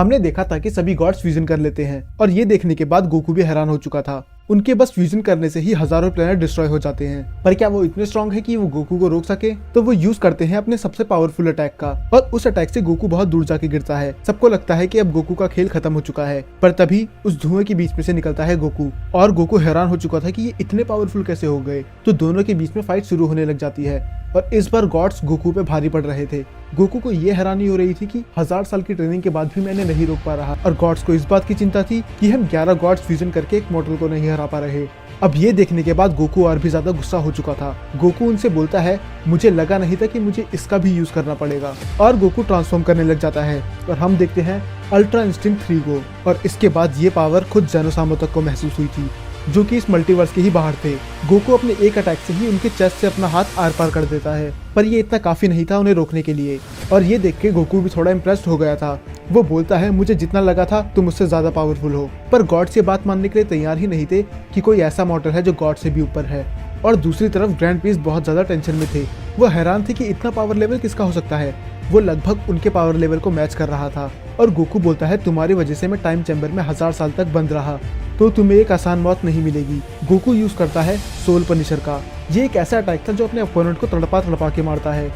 हमने देखा था कि सभी गॉड्स फ्यूजन कर लेते हैं और ये देखने के बाद गोकू भी हैरान हो चुका था। उनके बस फ्यूजन करने से ही हजारों प्लेनेट डिस्ट्रॉय हो जाते हैं, पर क्या वो इतने स्ट्रांग है कि वो गोकू को रोक सके? तो वो यूज करते हैं अपने सबसे पावरफुल अटैक का और उस अटैक से गोकू बहुत दूर जाके गिरता है। सबको लगता है कि अब गोकू का खेल खत्म हो चुका है, पर तभी उस धुएं के बीच में से निकलता है गोकू और गोकू हैरान हो चुका था कि ये इतने पावरफुल कैसे हो गए। तो दोनों के बीच में फाइट शुरू होने लग जाती है और इस बार गॉड्स गोकू पे भारी पड़ रहे थे। गोकू को ये हैरानी हो रही थी कि 1000 साल की ट्रेनिंग के बाद भी मैंने नहीं रोक पा रहा और गॉड्स को इस बात की चिंता थी कि हम 11 गॉड्स फ्यूजन करके एक मॉडल को नहीं हरा पा रहे। अब ये देखने के बाद गोकू और भी ज्यादा गुस्सा हो चुका था। गोकू उनसे बोलता है, मुझे लगा नहीं था कि मुझे इसका भी यूज करना पड़ेगा, और गोकू ट्रांसफॉर्म करने लग जाता है और हम देखते हैं अल्ट्रा इंस्टिंक्ट 3 गो। और इसके बाद ये पावर खुद ज़ेनोसामा तक को महसूस हुई थी, जो कि इस मल्टीवर्स के ही बाहर थे। गोकू अपने एक अटैक से ही उनके चेस्ट से अपना हाथ आर पार कर देता है, पर ये इतना काफी नहीं था उन्हें रोकने के लिए। और ये देख के गोकू भी थोड़ा इम्प्रेस्ड हो गया था। वो बोलता है, मुझे जितना लगा था तुम मुझसे ज्यादा पावरफुल हो। पर गॉड से बात मानने के लिए तैयार ही नहीं थे कि कोई ऐसा मॉडल है जो गॉड से भी ऊपर है। और दूसरी तरफ ग्रैंड पीस बहुत ज्यादा टेंशन में थे। वो हैरान थे कि इतना पावर लेवल किसका हो सकता है। वो लगभग उनके पावर लेवल को मैच कर रहा था। और गोकू बोलता है, तुम्हारी वजह से मैं टाइम चैम्बर में 1000 साल तक बंद रहा, तो तुम्हें एक आसान मौत नहीं मिलेगी। गोकू यूज करता है सोल पनिशर का। ये एक ऐसा अटैक था जो अपने अपोनेंट को तड़पा के मारता है।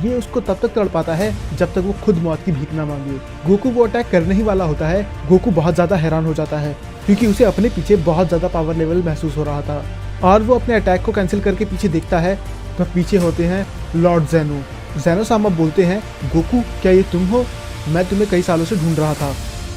ये उसको तब तक तड़पाता है जब तक वो खुद मौत की भीख ना मांगे। गोकू वो अटैक करने ही वाला होता है। गोकू बहुत ज्यादा हैरान हो जाता है क्योंकि उसे अपने पीछे बहुत ज्यादा पावर लेवल महसूस हो रहा था। और वो अपने अटैक को कैंसिल करके पीछे देखता है तो पीछे होते हैं लॉर्ड ज़ेनो। ज़ेनोसामा बोलते हैं, गोकू क्या ये तुम हो? मैं तुम्हें कई सालों से ढूंढ रहा था,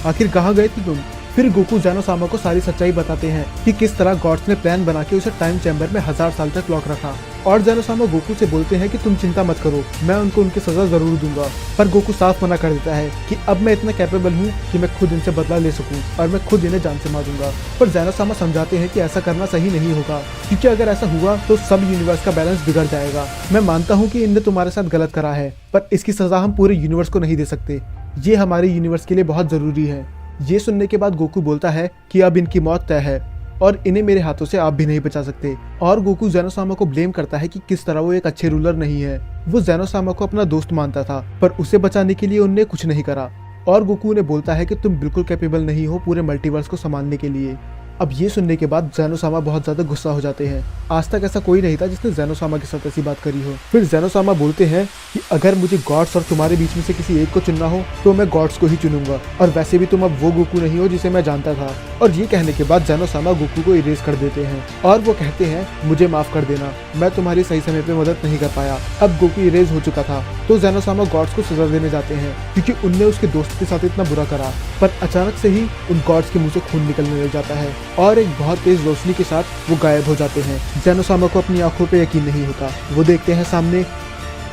आखिर कहाँ गए थे तुम? फिर गोकू ज़ेनोसामा को सारी सच्चाई बताते हैं कि किस तरह गॉड्स ने प्लान बना के उसे टाइम चैम्बर में 1000 साल तक लॉक रखा। और ज़ेनोसामा गोकू से बोलते हैं कि तुम चिंता मत करो, मैं उनको उनकी सजा जरूर दूंगा। पर गोकू साफ मना कर देता है कि अब मैं इतना कैपेबल हूँ कि मैं खुद इनसे बदला ले सकूं और मैं खुद इन्हें जान से मारूंगा। पर ज़ेनोसामा समझाते हैं कि ऐसा करना सही नहीं होगा, क्योंकि अगर ऐसा हुआ तो सब यूनिवर्स का बैलेंस बिगड़ जाएगा। मैं मानता हूँ कि इनने तुम्हारे साथ गलत करा है, पर इसकी सजा हम पूरे यूनिवर्स को नहीं दे सकते। ये हमारे यूनिवर्स के लिए बहुत जरूरी है। ये सुनने के बाद गोकू बोलता है कि अब इनकी मौत तय है और इन्हें मेरे हाथों से आप भी नहीं बचा सकते। और गोकू ज़ेनोसामा को ब्लेम करता है कि किस तरह वो एक अच्छे रूलर नहीं है। वो ज़ेनोसामा को अपना दोस्त मानता था, पर उसे बचाने के लिए उन्हें कुछ नहीं करा। और गोकू उन्हें बोलता है कि तुम बिल्कुल कैपेबल नहीं हो पूरे मल्टीवर्स को संभालने के लिए। अब ये सुनने के बाद ज़ेनोसामा बहुत ज्यादा गुस्सा हो जाते हैं। आज तक ऐसा कोई नहीं था जिसने ज़ेनोसामा के साथ ऐसी बात करी हो। फिर ज़ेनोसामा बोलते हैं कि अगर मुझे गॉड्स और तुम्हारे बीच में से किसी एक को चुनना हो तो मैं गॉड्स को ही चुनूंगा, और वैसे भी तुम अब वो गोकू नहीं हो जिसे मैं जानता था। और ये कहने के बाद ज़ेनोसामा गोकू को इरेज कर देते हैं और वो कहते हैं, मुझे माफ कर देना, मैं तुम्हारी सही समय पे मदद नहीं कर पाया। अब गोकू इरेज हो चुका था तो ज़ेनोसामा गॉड्स को सजा देने जाते हैं क्योंकि उनने उसके दोस्त के साथ इतना बुरा करा। पर अचानक से ही उन गॉड्स के मुंह से खून निकलने लग जाता है और एक बहुत तेज रोशनी के साथ वो गायब हो जाते हैं। ज़ेनोसामा को अपनी आंखों पे यकीन नहीं होता। वो देखते हैं सामने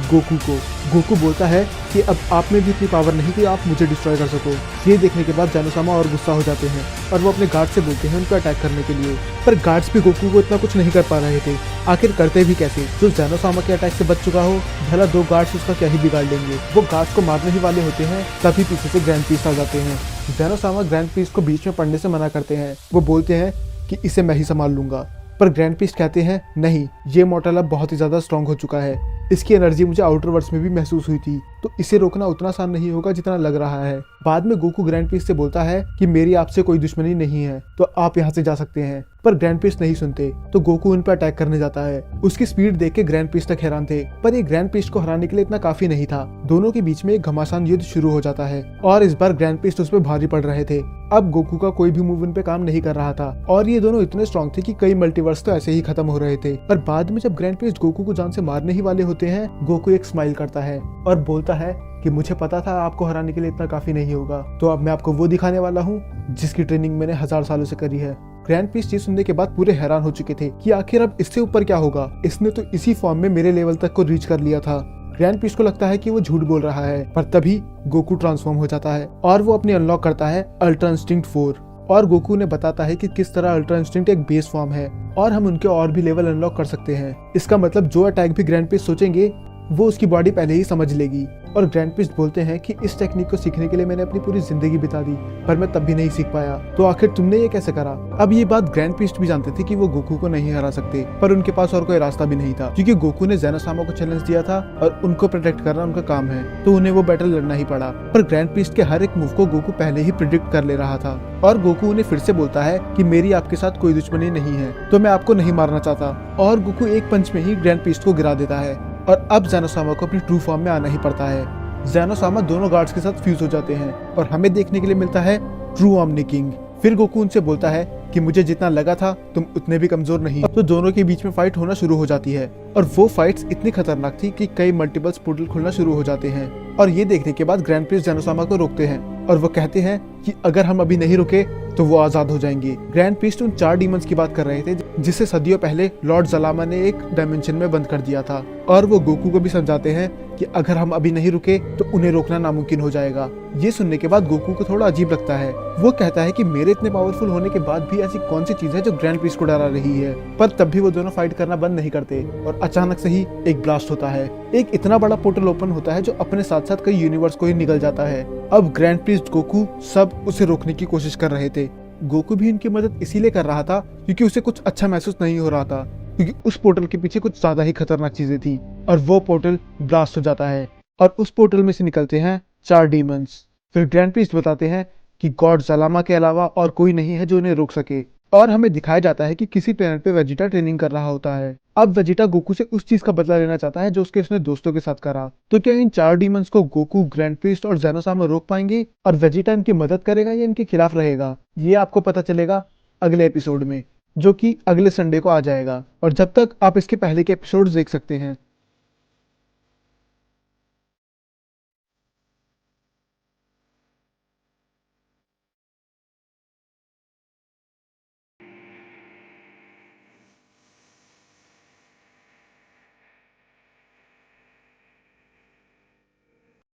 गोकू को। गोकू बोलता है कि अब आप में भी इतनी पावर नहीं कि आप मुझे डिस्ट्रॉय कर सको। ये देखने के बाद ज़ेनोसामा और गुस्सा हो जाते हैं और वो अपने गार्ड से बोलते हैं उनको अटैक करने के लिए। पर गार्ड्स भी गोकू को इतना कुछ नहीं कर पा रहे थे। आखिर करते भी कैसे? जो ज़ेनोसामा के अटैक से बच चुका हो, भला 2 गार्ड्स उसका क्या ही बिगाड़ लेंगे। वो गार्ड्स को मारने ही वाले होते हैं, तभी पीछे से ग्रैंड पीस आ जाते हैं। ज़ेनोसामा ग्रैंड पीस को बीच में पढ़ने से मना करते हैं। वो बोलते हैं कि इसे मैं ही संभाल लूंगा। पर ग्रैंड पीस कहते हैं, नहीं, ये मॉडल अब बहुत ही ज्यादा स्ट्रांग हो चुका है। इसकी एनर्जी मुझे आउटर वर्ल्ड्स में भी महसूस हुई थी, तो इसे रोकना उतना आसान नहीं होगा जितना लग रहा है। बाद में गोकू ग्रैंड पीस से बोलता है कि मेरी आपसे कोई दुश्मनी नहीं है, तो आप यहाँ से जा सकते हैं। पर ग्रैंड पीस नहीं सुनते तो गोकू उन पर अटैक करने जाता है। उसकी स्पीड देख के ग्रैंड पीस तक हैरान थे, पर ये ग्रैंड पीस को हराने के लिए इतना काफी नहीं था। दोनों के बीच में एक घमासान युद्ध शुरू हो जाता है और इस बार ग्रैंड पीस उस पर भारी पड़ रहे थे। अब गोकू का कोई भी मूव उन पे काम नहीं कर रहा था और ये दोनों इतने स्ट्रांग थे कि कई मल्टीवर्स तो ऐसे ही खत्म हो रहे थे। पर बाद में जब ग्रैंड पीस गोकू को जान से मारने ही वाले होते हैं, गोकू एक स्माइल करता है और बोलता है कि मुझे पता था आपको हराने के लिए इतना काफी नहीं होगा, तो अब मैं आपको वो दिखाने वाला हूँ जिसकी ट्रेनिंग मैंने 1000 सालों से करी है। ग्रैंड पीस ये सुनने के बाद पूरे हैरान हो चुके थे कि आखिर अब इससे ऊपर क्या होगा। इसने तो इसी फॉर्म में मेरे लेवल तक को रीच कर लिया था। ग्रैंड पीस को लगता है कि वो झूठ बोल रहा है, पर तभी गोकू ट्रांसफॉर्म हो जाता है और वो अपने अनलॉक करता है अल्ट्रा इंस्टिंक्ट 4। और गोकू ने बताता है कि किस तरह अल्ट्रा इंस्टिंक्ट एक बेस फॉर्म है और हम उनके और भी लेवल अनलॉक कर सकते हैं। इसका मतलब जो अटैक भी ग्रैंड पीस सोचेंगे वो उसकी बॉडी पहले ही समझ लेगी। और ग्रैंड प्रीस्ट बोलते हैं कि इस टेक्निक को सीखने के लिए मैंने अपनी पूरी जिंदगी बिता दी, पर मैं तब भी नहीं सीख पाया, तो आखिर तुमने ये कैसे करा। अब ये बात ग्रैंड प्रीस्ट भी जानते थे कि वो गोकू को नहीं हरा सकते, पर उनके पास और कोई रास्ता भी नहीं था, क्योंकि गोकू ने ज़ेनोसामा को चैलेंज दिया था और उनको प्रोटेक्ट करना उनका काम है, तो उन्हें वो बैटल लड़ना ही पड़ा। पर ग्रैंड प्रीस्ट के हर एक मूव को गोकू पहले ही प्रिडिक्ट कर ले रहा था, और गोकू उन्हें फिर से बोलता है कि मेरी आपके साथ कोई दुश्मनी नहीं है, तो मैं आपको नहीं मारना चाहता। और गोकू एक पंच में ही ग्रैंड प्रीस्ट को गिरा देता है, और अब ज़ेनोसामा को अपनी ट्रू फॉर्म में आना ही पड़ता है। ज़ेनोसामा दोनों गार्ड्स के साथ फ्यूज हो जाते हैं, और हमें देखने के लिए मिलता है ट्रू ओमनी किंग। फिर गोकू उनसे बोलता है कि मुझे जितना लगा था तुम उतने भी कमजोर नहीं। तो दोनों के बीच में फाइट होना शुरू हो जाती है, और वो फाइट्स इतनी खतरनाक थी कि कई मल्टीपल्स पोर्टल खुलना शुरू हो जाते हैं। और ये देखने के बाद ग्रैंड प्रीस्ट ज़ेनोसामा को रोकते हैं, और वो कहते हैं कि अगर हम अभी नहीं रुके तो वो आजाद हो जाएंगे। ग्रैंड प्रीस्ट उन 4 डीमंस की बात कर रहे थे जिसे सदियों पहले लॉर्ड ज़लामा ने एक डायमेंशन में बंद कर दिया था, और वो गोकू को भी समझाते हैं कि अगर हम अभी नहीं रुके तो उन्हें रोकना नामुमकिन हो जाएगा। ये सुनने के बाद गोकू को थोड़ा अजीब लगता है। वो कहता है कि मेरे इतने पावरफुल होने के बाद भी ऐसी कौन सी चीज है जो ग्रैंड प्रीस्ट को डरा रही है। पर तब भी वो दोनों फाइट करना बंद नहीं करते, और अचानक से ही एक ब्लास्ट होता है। एक इतना बड़ा पोर्टल ओपन होता है जो अपने साथ साथ कई यूनिवर्स को ही निकल जाता है। अब ग्रैंड प्रीस्ट, गोकू सब उसे रोकने की कोशिश कर रहे थे। गोकू भी इनकी मदद इसीलिए कर रहा था क्योंकि उसे कुछ अच्छा महसूस नहीं हो रहा था, क्योंकि उस पोर्टल के पीछे कुछ ज्यादा ही खतरनाक चीजें थी, और वो पोर्टल ब्लास्ट हो जाता है, और उस पोर्टल में से निकलते हैं 4 डीमंस। फिर ग्रैंड प्रीस्ट बताते हैं कि गॉड ज़लामा के अलावा और कोई नहीं है जो इन्हें रोक सके, और हमें दिखाया जाता है कि किसी प्लेनेट पे वेजिटा ट्रेनिंग कर रहा होता है। अब वेजिटा गोकू से उस चीज का बदला लेना चाहता है जो उसने दोस्तों के साथ करा। तो क्या इन 4 डीमंस को गोकू, ग्रैंड प्रीस्ट और ज़ेनोसामा रोक पाएंगे, और वेजिटा इनकी मदद करेगा या इनके खिलाफ रहेगा, ये आपको पता चलेगा अगले एपिसोड में, जो कि अगले संडे को आ जाएगा। और जब तक आप इसके पहले के एपिसोड देख सकते हैं।